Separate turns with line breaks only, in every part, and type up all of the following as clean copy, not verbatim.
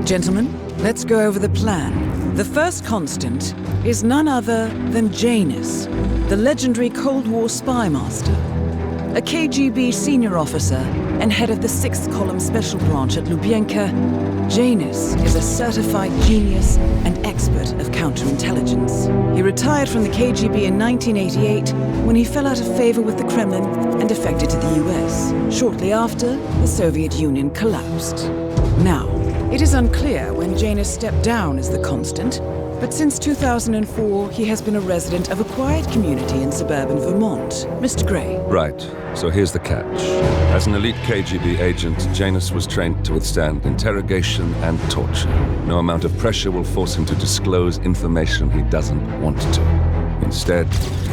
Gentlemen, let's go over the plan. The first constant is none other than Janus, the legendary Cold War spy master. A KGB senior officer and head of the 6th Column Special Branch at Lubyanka, Janus is a certified genius and expert of counterintelligence. He retired from the KGB in 1988 when he fell out of favor with the Kremlin and defected to the US. Shortly after, the Soviet Union collapsed. Now, it is unclear when Janus stepped down as the constant, but since 2004, he has been a resident of a quiet community in suburban Vermont. Mr. Gray.
Right. So here's the catch. As an elite KGB agent, Janus was trained to withstand interrogation and torture. No amount of pressure will force him to disclose information he doesn't want to. Instead,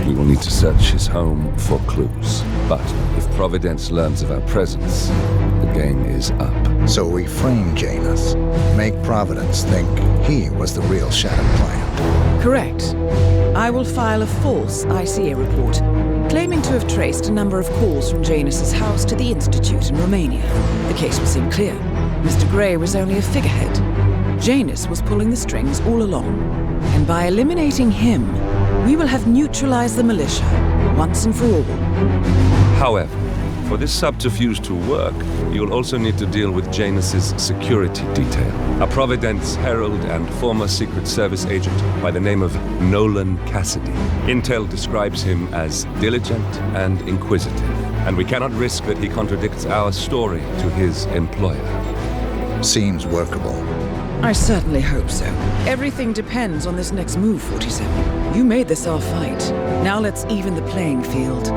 we will need to search his home for clues. But if Providence learns of our presence, the game is up.
So we frame Janus, make Providence think he was the real shadow client.
Correct. I will file a false ICA report, claiming to have traced a number of calls from Janus's house to the Institute in Romania. The case will seem clear. Mr. Gray was only a figurehead. Janus was pulling the strings all along. And by eliminating him, we will have neutralized the militia, once and for all.
However, for this subterfuge to work, you'll also need to deal with Janus's security detail. A Providence herald and former Secret Service agent by the name of Nolan Casidy. Intel describes him as diligent and inquisitive, and we cannot risk that he contradicts our story to his employer.
Seems workable.
I certainly hope so. Everything depends on this next move, 47. You made this our fight. Now let's even the playing field.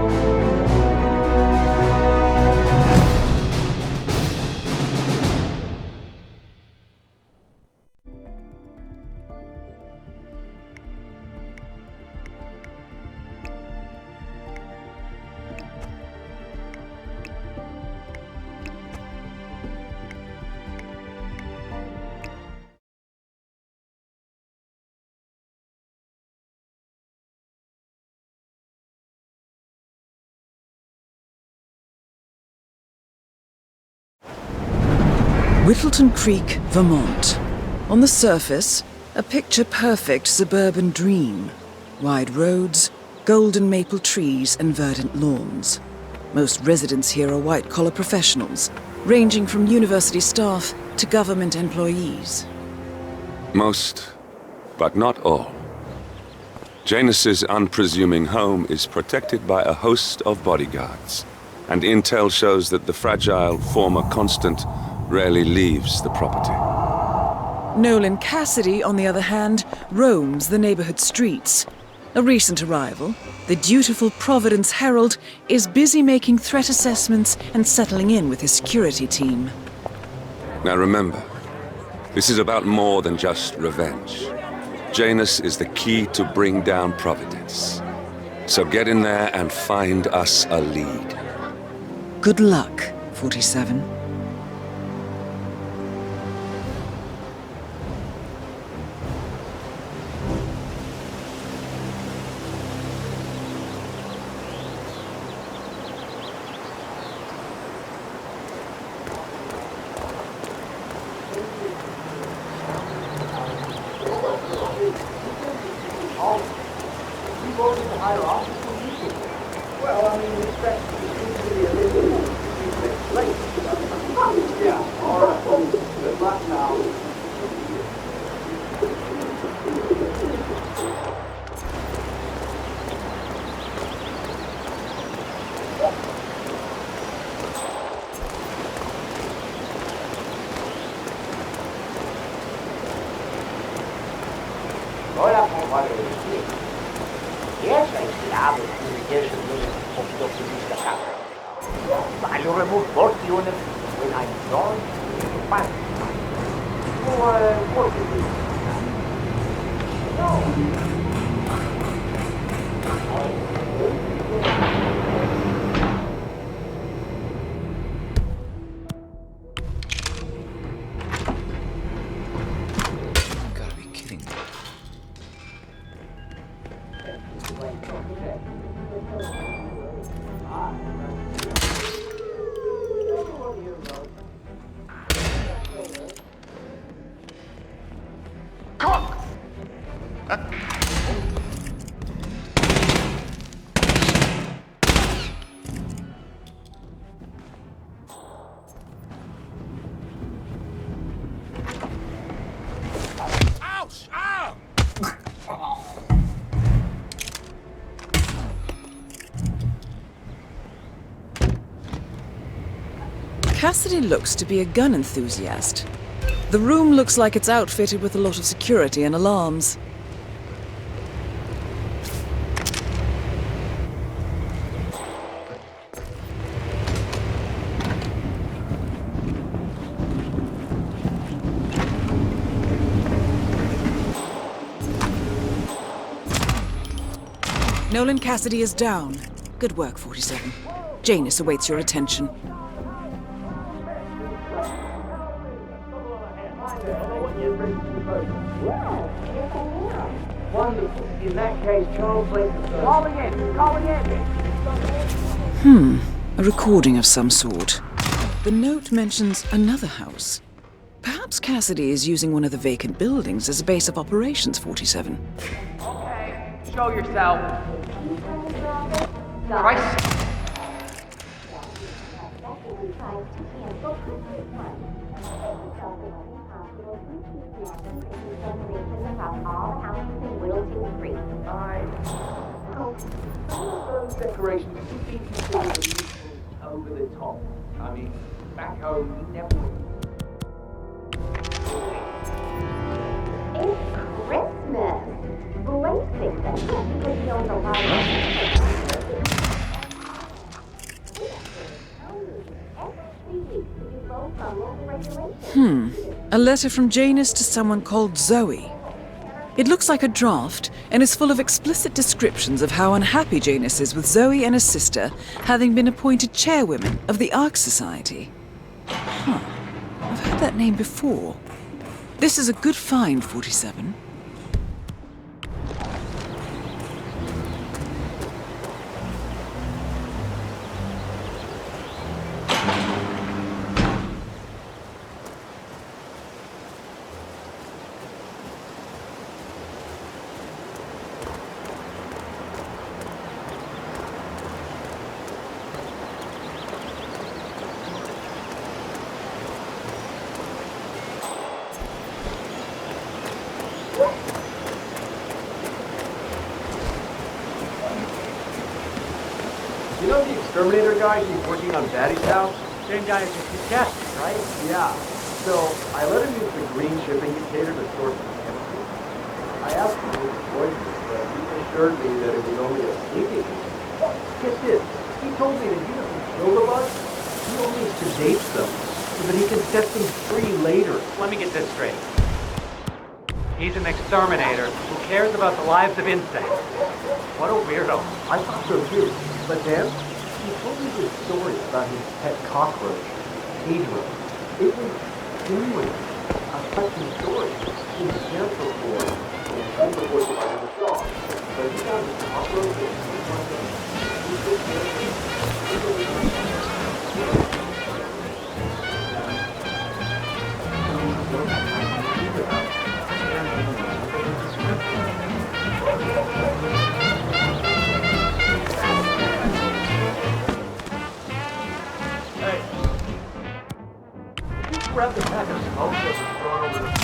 Whittleton Creek, Vermont. On the surface, a picture-perfect suburban dream. Wide roads, golden maple trees, and verdant lawns. Most residents here are white-collar professionals, ranging from university staff to government employees.
Most, but not all. Janus's unpresuming home is protected by a host of bodyguards, and intel shows that the fragile former constant rarely leaves the property.
Nolan Casidy, on the other hand, roams the neighborhood streets. A recent arrival, the dutiful Providence Herald is busy making threat assessments and settling in with his security team.
Now remember, this is about more than just revenge. Janus is the key to bring down Providence. So get in there and find us a lead.
Good luck, 47.
Ouch! Ah!
Casidy looks to be a gun enthusiast. The room looks like it's outfitted with a lot of security and alarms. Nolan Casidy is down. Good work, 47. Janus awaits your attention.
Wonderful. In that case, Charles Blake is call again. Call again.
A recording of some sort. The note mentions another house. Perhaps Casidy is using one of the vacant buildings as a base of operations, 47.
Okay, show yourself. Christ. Those decorations would be considered over the top. I mean, back home, we never would.
It's Christmas. Blake thinks that because he owns a lot of
A letter from Janus to someone called Zoe. It looks like a draft and is full of explicit descriptions of how unhappy Janus is with Zoe and her sister having been appointed chairwomen of the Ark Society. I've heard that name before. This is a good find, 47.
You know the exterminator guy who's working on Daddy's house?
Same guy as your suggested, right?
Yeah. So I let him use the green shipping container to store some chemicals. I asked him to avoid this, but he assured me that it was only a sneaking. Get this. He told me that he doesn't kill the bugs. He only sedates them so that he can set them free later.
Let me get this straight. He's an exterminator who cares about the lives of insects. What a weirdo.
I thought so too. But then, he told me this story about his pet cockroach, Pedro. It was genuine. A touching story. He was cancer for it. And before he was a dog. But he found this cockroach and he wanted grab the pack of smoke that was brought over the...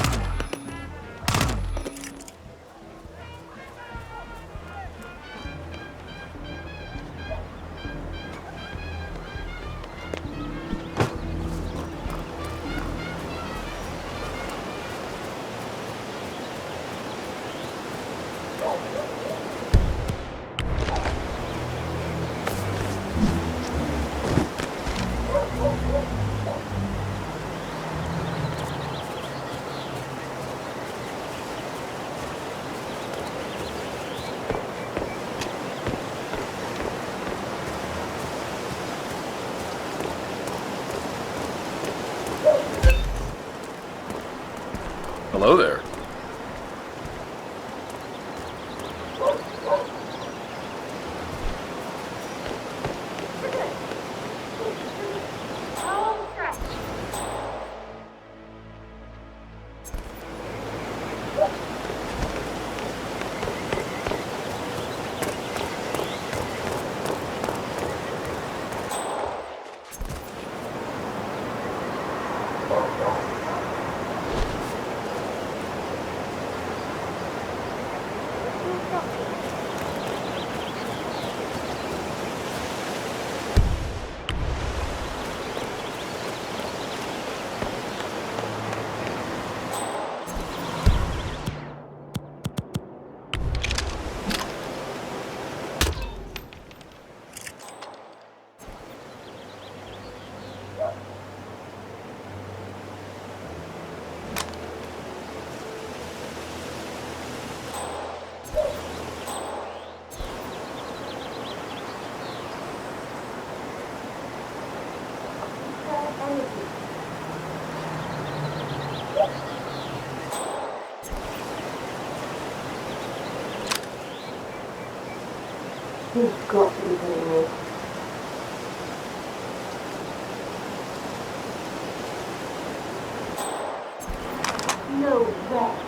Hello there.
You've got to be kidding me. No way.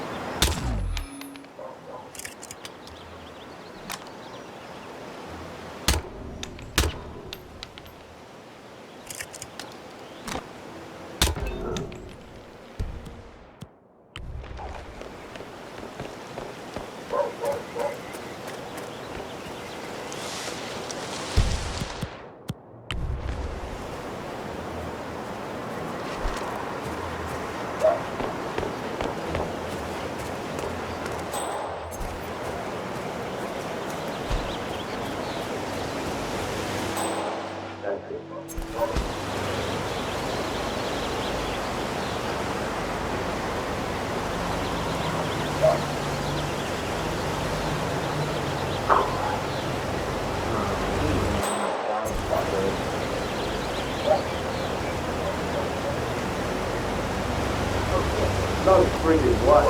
No friggin' what?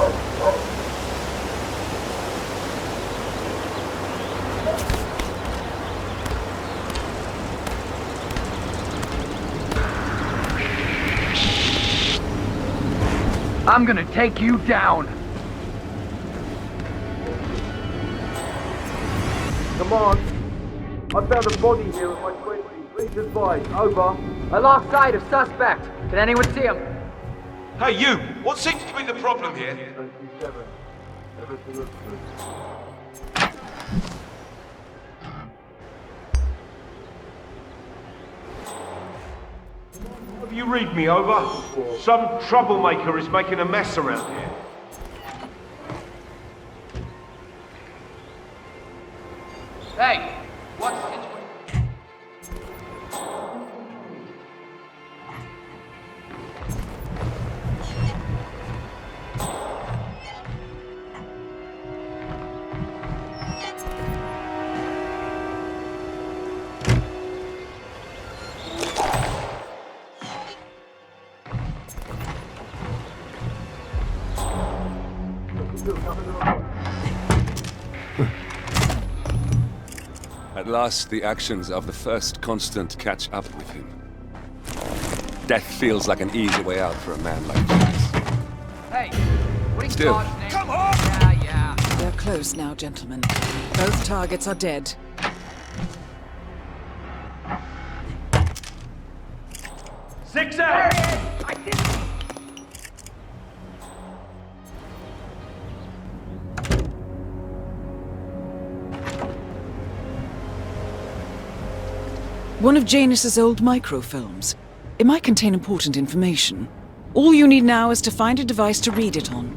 I'm gonna take you down.
Come on. I found a body here at my 20. Please advise. Over.
I lost sight of suspect. Can anyone see him?
Hey, you! What seems to be the problem here?
27. Everything looks good.
Have you read me over? Some troublemaker is making a mess around here.
Hey, what's the situation?
At last, the actions of the first constant catch up with him. Death feels like an easy way out for a man like this.
Hey, what do you
Still.
call his name? Come on! Yeah.
They're close now, gentlemen. Both targets are dead.
Six out!
One of Janus's old microfilms. It might contain important information. All you need now is to find a device to read it on.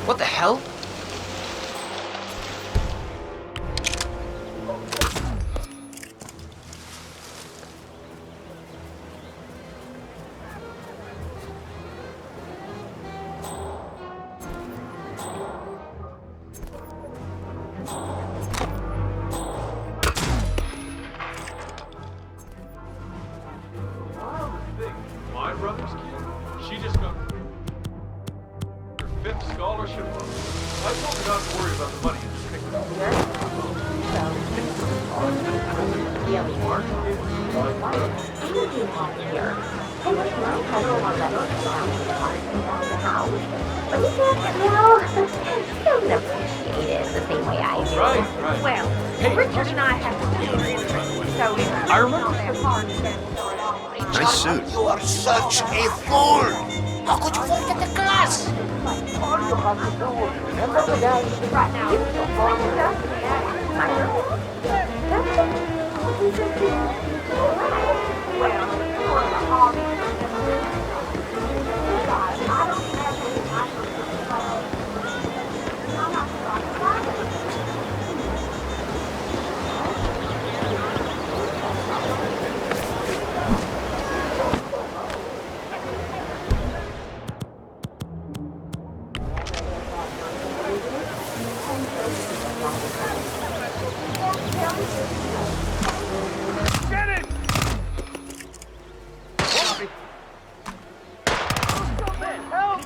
What the hell?
My brother's kid? She just got her 5th scholarship. I told her not to worry about the money. Just pick it up.
Doesn't appreciate it the same way I do.
Right.
Well, Richard and I have to do it, so it's not that hard to get started.
Nice suit.
You are such a fool! How could you forget the class?
Right now,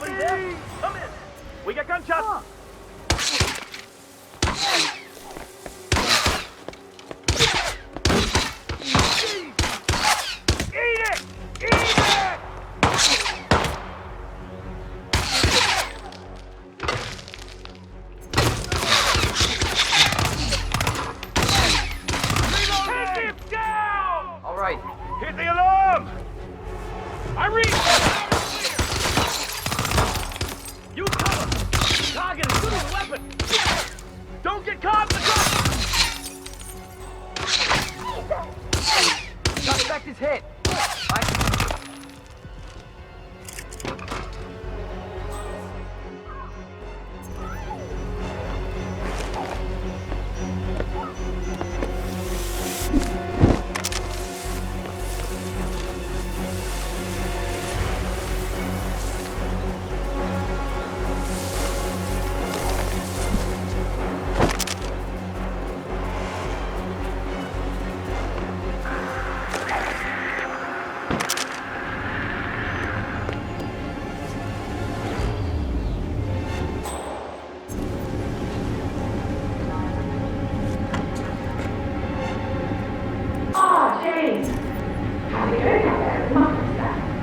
Somebody there? Come in. We got gunshots. Eat it! Eat it! Take him down!
All right.
Hit the alarm! I read! You cover! Target is shooting a weapon! Don't get caught in the traffic! Suspect is hit!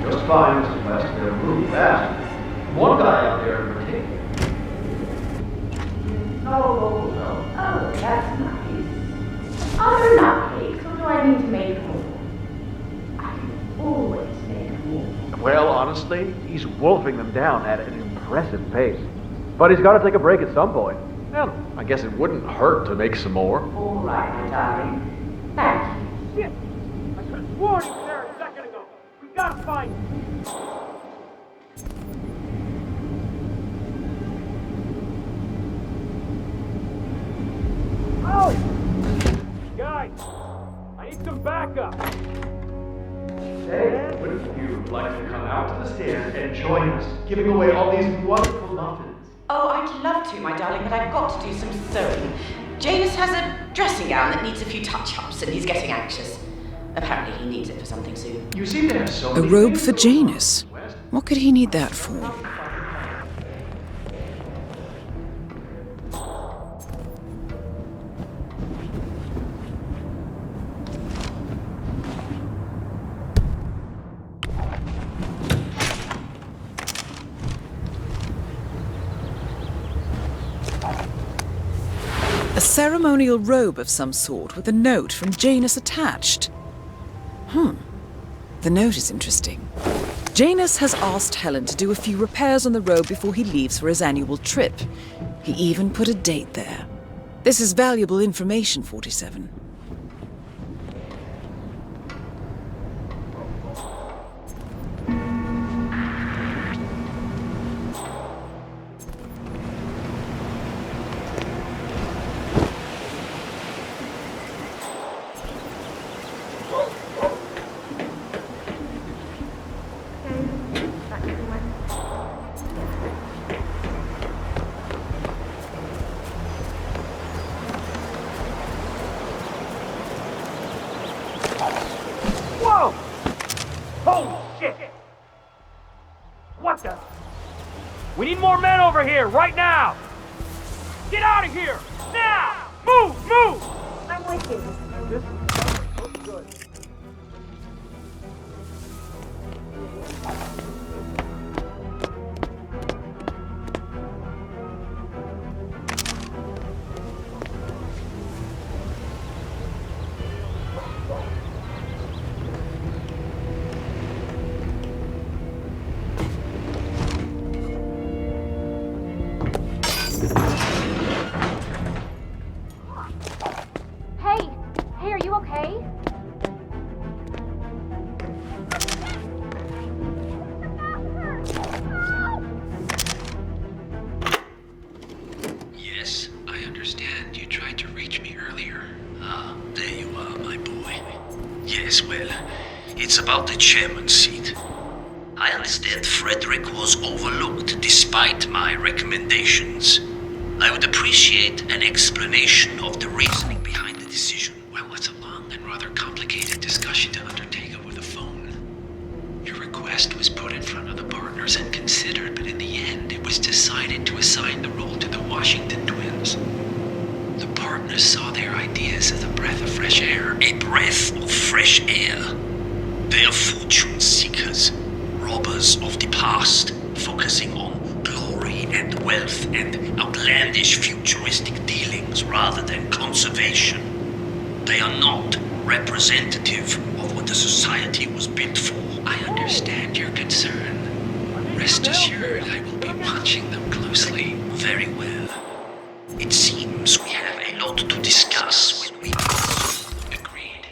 Just fine, Mr. West. They're moving fast. One guy out there in particular.
Oh, that's nice. Other nutcakes, what do I need to make more? I can always make more.
Well, honestly, he's wolfing them down at an impressive pace. But he's got to take a break at some point. Well, I guess it wouldn't hurt to make some more.
All right, my darling. Thank you.
Shit! I could have sworn he was there a second ago. We gotta find him. Oh! Guys, I need some backup.
Hey, wouldn't you like to come out to the stairs and join us, giving away all these wonderful muffins?
Oh, I'd love to, my darling, but I've got to do some sewing. Janus has a dressing gown that needs a few touch-ups, and he's getting anxious. Apparently he needs it for something soon.
You seem to have so
A
many
robe
things
for
going on.
Janus? What could he need that for? A ceremonial robe of some sort with a note from Janus attached. The note is interesting. Janus has asked Helen to do a few repairs on the robe before he leaves for his annual trip. He even put a date there. This is valuable information, 47.
Whoa! Holy shit! What the? We need more men over here, right now! Get out of here! Now! Move! Move!
I'm with you.
This looks good.
Hey, are you okay?
Yes, I understand. You tried to reach me earlier. Ah, there you are, my boy. Yes, well, it's about the chairman's seat. I understand Frederick was overlooked despite my recommendations. I would appreciate an explanation of the reasoning behind the decision. Well, it's a long and rather complicated discussion to undertake over the phone. Your request was put in front of the partners and considered, but in the end, it was decided to assign the role to the Washington twins. The partners saw their ideas as a breath of fresh air. A breath of fresh air. They are fortune seekers, robbers of the past, focusing on glory and wealth and outlandish futuristic dealings rather than conservation. They are not representative of what the society was built for. I understand your concern. Rest assured, I will be watching them closely. Very well. It seems we have a lot to discuss when we agreed.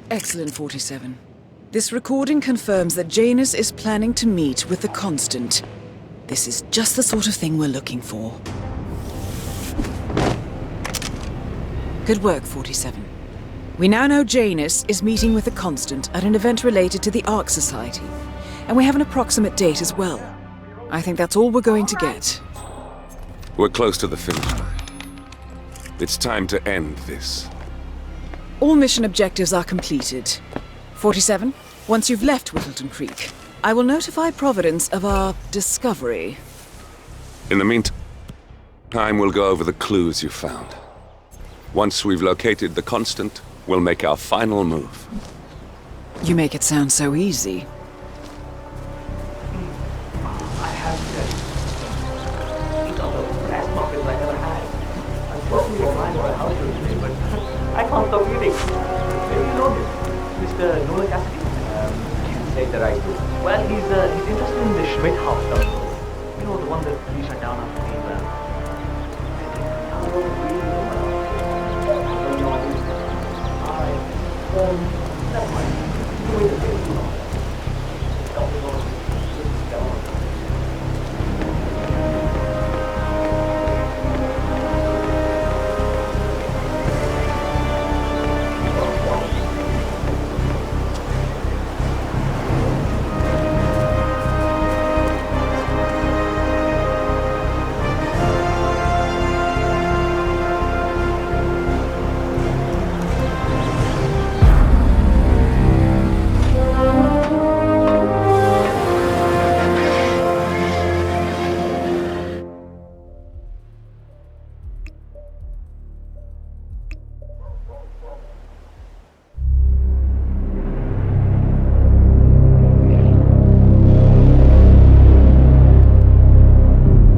Excellent, 47. This recording confirms that Janus is planning to meet with the Constant. This is just the sort of thing we're looking for. Good work, 47. We now know Janus is meeting with the Constant at an event related to the Ark Society, and we have an approximate date as well. I think that's all we're going to get.
We're close to the finish line. It's time to end this.
All mission objectives are completed. 47, once you've left Whittleton Creek, I will notify Providence of our discovery.
In the meantime, we'll go over the clues you found. Once we've located the Constant, we'll make our final move.
You make it sound so easy.
I have this. These are the best muffins I ever had. Unfortunately, mine were a house today, but I can't stop eating. Maybe you know him. Mr. Nolan Casidy? Can't say that I do. Well, he's interested in the Schmidt house down the road. You know, the one that we shut down after the never mind. Wait a minute.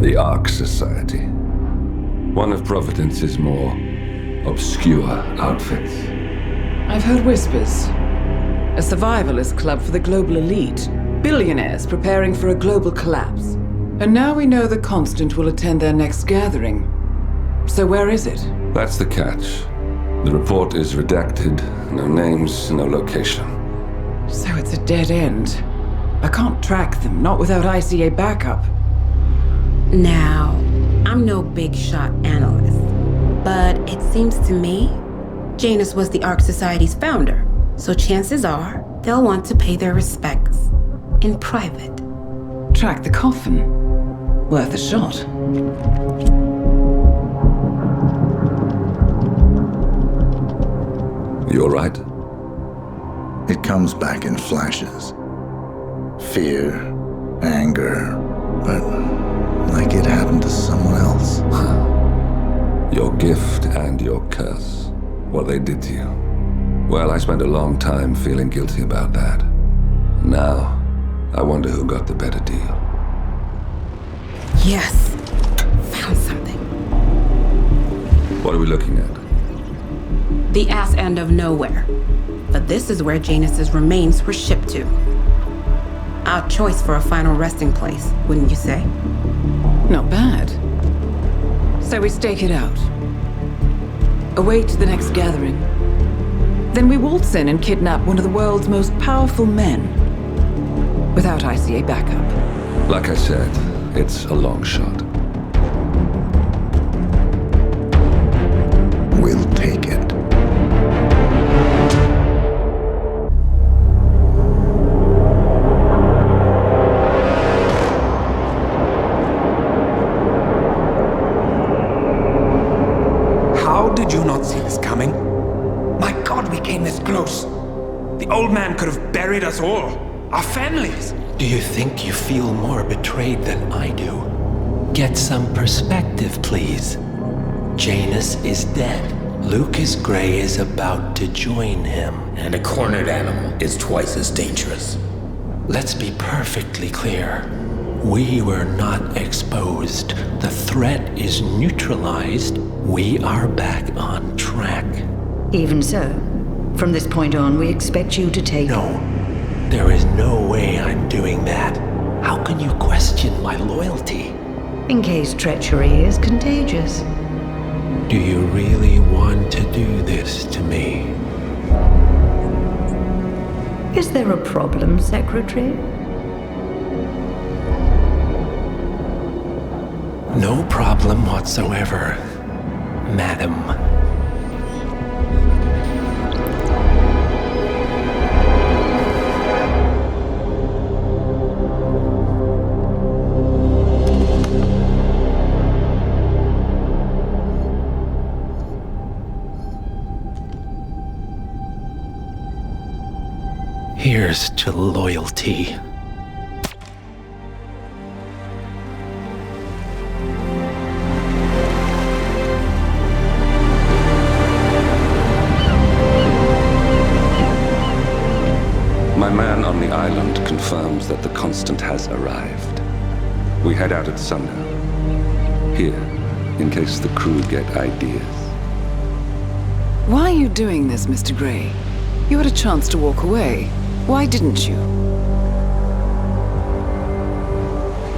The Ark Society. One of Providence's more obscure outfits.
I've heard whispers. A survivalist club for the global elite. Billionaires preparing for a global collapse. And now we know the Constant will attend their next gathering. So where is it?
That's the catch. The report is redacted. No names, no location.
So it's a dead end. I can't track them, not without ICA backup.
Now, I'm no big shot analyst, but it seems to me Janus was the Ark Society's founder, so chances are they'll want to pay their respects in private.
Track the coffin. Worth a shot.
You all right?
It comes back in flashes. Fear, anger, but like it happened to someone else.
Your gift and your curse. What they did to you. Well, I spent a long time feeling guilty about that. Now, I wonder who got the better deal.
Yes. Found something.
What are we looking at?
The ass end of nowhere. But this is where Janus's remains were shipped to. Our choice for a final resting place, wouldn't you say?
Not bad. So we stake it out. Await the next gathering. Then we waltz in and kidnap one of the world's most powerful men. Without ICA backup.
Like I said, it's a long shot.
We'll take it.
Did you not see this coming? My God, we came this close. The old man could have buried us all, our families.
Do you think you feel more betrayed than I do? Get some perspective, please. Janus is dead. Lucas Gray is about to join him.
And a cornered animal is twice as dangerous.
Let's be perfectly clear. We were not exposed. The threat is neutralized. We are back on track.
Even so, from this point on, we expect you to take...
No, there is no way I'm doing that. How can you question my loyalty?
In case treachery is contagious.
Do you really want to do this to me?
Is there a problem, Secretary?
No problem whatsoever, Madam. Here's to loyalty.
My man on the island confirms that the Constant has arrived. We head out at sundown. Here, in case the crew get ideas.
Why are you doing this, Mr. Gray? You had a chance to walk away. Why didn't you?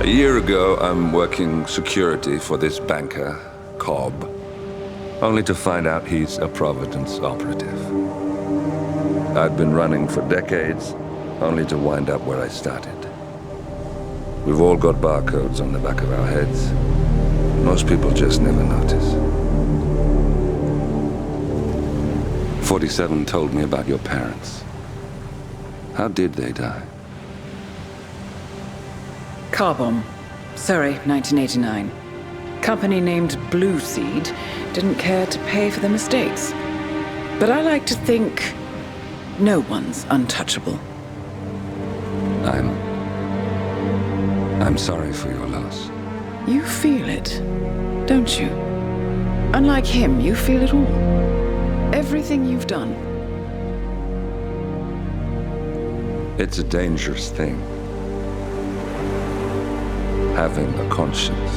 A year ago, I'm working security for this banker, Cobb, only to find out he's a Providence operative. I'd been running for decades, only to wind up where I started. We've all got barcodes on the back of our heads. Most people just never notice. 47 told me about your parents. How did they die?
Car bomb. Surrey, 1989. Company named Blue Seed didn't care to pay for their mistakes. But I like to think no one's untouchable.
I'm sorry for your loss.
You feel it, don't you? Unlike him, you feel it all. Everything you've done.
It's a dangerous thing, having a conscience.